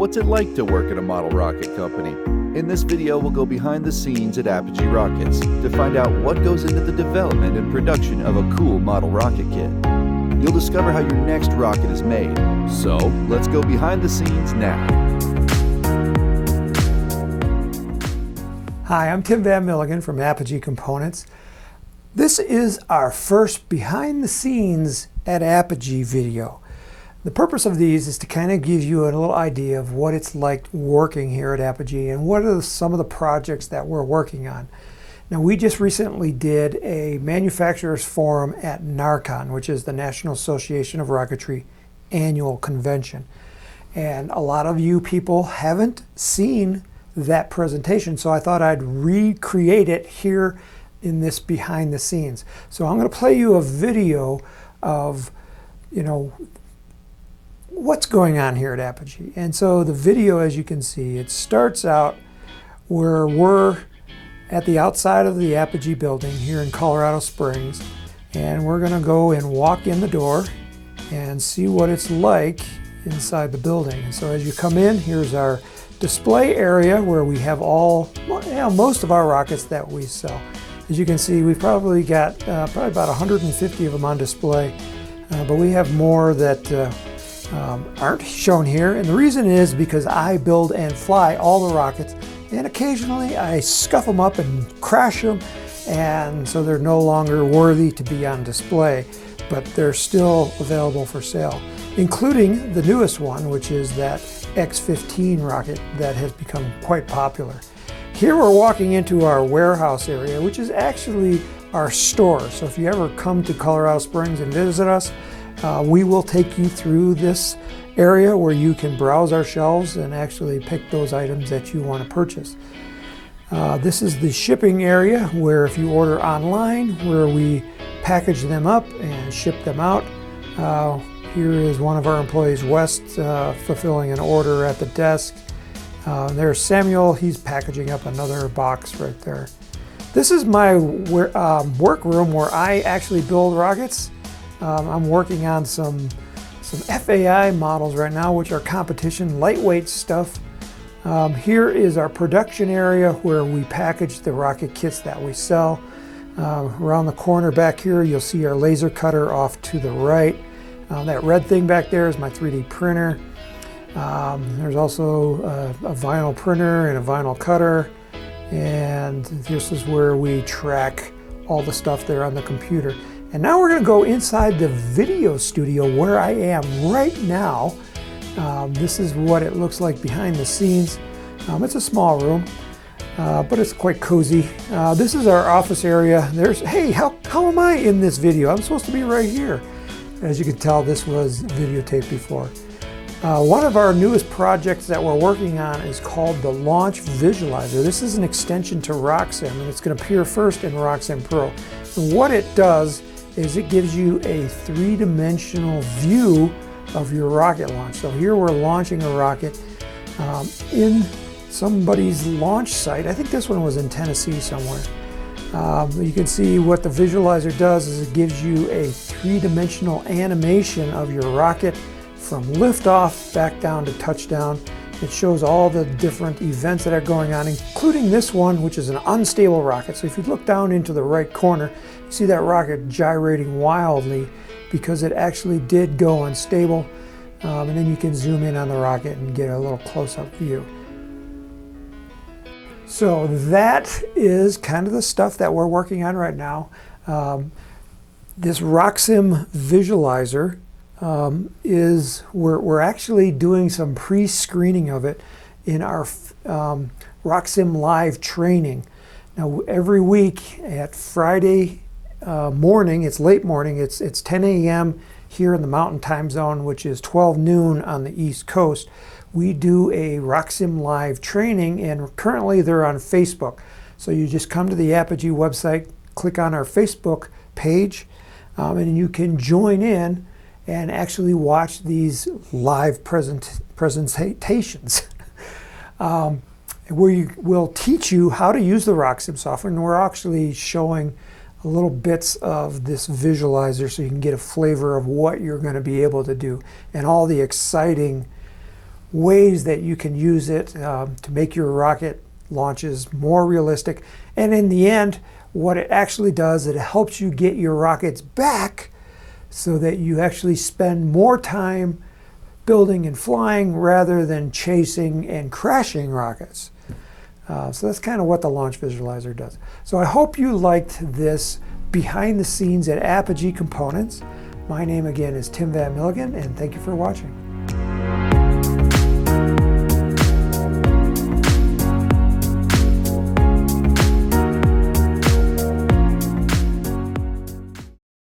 What's it like to work at a model rocket company? In this video, we'll go behind the scenes at Apogee Rockets to find out what goes into the development and production of a cool model rocket kit. You'll discover how your next rocket is made. So, let's go behind the scenes now. Hi, I'm Tim Van Milligan from Apogee Components. This is our first behind the scenes at Apogee video. The purpose of these is to kind of give you a little idea of what it's like working here at Apogee and what are some of the projects that we're working on. Now, we just recently did a manufacturers forum at NARCON, which is the National Association of Rocketry annual convention. And a lot of you people haven't seen that presentation, so I thought I'd recreate it here in this behind the scenes. So I'm going to play you a video of, what's going on here at Apogee. And so the video, as you can see, it starts out where we're at the outside of the Apogee building here in Colorado Springs, and we're going to go and walk in the door and see what it's like inside the building. And so as you come in, here's our display area where we have most of our rockets that we sell. As you can see, we've probably got probably about 150 of them on display, but we have more that aren't shown here. And the reason is because I build and fly all the rockets, and occasionally I scuff them up and crash them, and so they're no longer worthy to be on display, but they're still available for sale, including the newest one, which is that X-15 rocket that has become quite popular. Here we're walking into our warehouse area, which is actually our store. So if you ever come to Colorado Springs and visit us, we will take you through this area where you can browse our shelves and actually pick those items that you want to purchase. This is the shipping area where if you order online, where we package them up and ship them out. Here is one of our employees, West, fulfilling an order at the desk. There's Samuel, he's packaging up another box right there. This is my workroom where I actually build rockets. I'm working on some FAI models right now, which are competition lightweight stuff. Here is our production area where we package the rocket kits that we sell. Around the corner back here, you'll see our laser cutter off to the right. That red thing back there is my 3D printer. There's also a vinyl printer and a vinyl cutter. And this is where we track all the stuff there on the computer. And now we're going to go inside the video studio where I am right now. This is what it looks like behind the scenes. It's a small room, but it's quite cozy. This is our office area. Hey, how am I in this video? I'm supposed to be right here. As you can tell, this was videotaped before. One of our newest projects that we're working on is called the Launch Visualizer. This is an extension to RockSim, and it's going to appear first in RockSim Pro. And what it does is it gives you a three-dimensional view of your rocket launch. So here we're launching a rocket in somebody's launch site. I think this one was in Tennessee somewhere. You can see what the visualizer does is it gives you a three-dimensional animation of your rocket from liftoff back down to touchdown. It shows all the different events that are going on, including this one, which is an unstable rocket. So if you look down into the right corner, you see that rocket gyrating wildly because it actually did go unstable. And then you can zoom in on the rocket and get a little close-up view. So that is kind of the stuff that we're working on right now. This RockSim visualizer we're actually doing some pre-screening of it in our RockSim Live training. Now every week at Friday morning, it's late morning, it's 10 a.m. here in the Mountain Time Zone, which is 12 noon on the East Coast. We do a RockSim Live training, and currently they're on Facebook. So you just come to the Apogee website, click on our Facebook page, and you can join in and actually watch these live presentations. We will teach you how to use the RockSim software, and we're actually showing a little bits of this visualizer so you can get a flavor of what you're going to be able to do and all the exciting ways that you can use it to make your rocket launches more realistic. And in the end, what it actually does, it helps you get your rockets back so that you actually spend more time building and flying rather than chasing and crashing rockets. So that's kind of what the Launch Visualizer does. So I hope you liked this behind the scenes at Apogee Components. My name again is Tim Van Milligan, and thank you for watching.